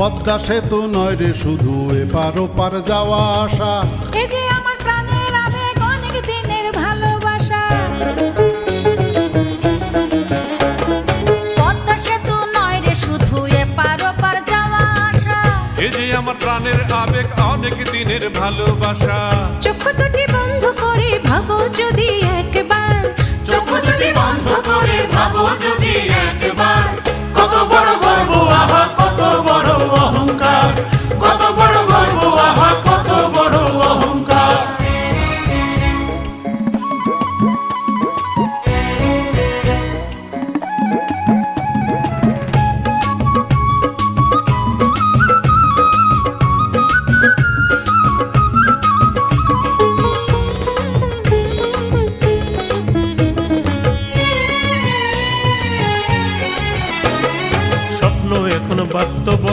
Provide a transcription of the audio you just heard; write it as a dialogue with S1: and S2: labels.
S1: পদ্মা সেতু নয় রে শুধু এপার ওপার যাওয়া আসা,
S2: এই যে আমার প্রাণের আবেগ অনেক দিনের ভালোবাসা।
S3: পদ্মা সেতু নয় রে শুধু এপার ওপার যাওয়া আসা,
S4: এই যে আমার প্রাণের আবেগ অনেক দিনের ভালোবাসা।
S2: চক্ষু দুটি বন্ধ করে ভাবো যদি একবার,
S5: চক্ষু দুটি বন্ধ করে ভাবো যদি একবার, কত বড় গর্ব আহা কত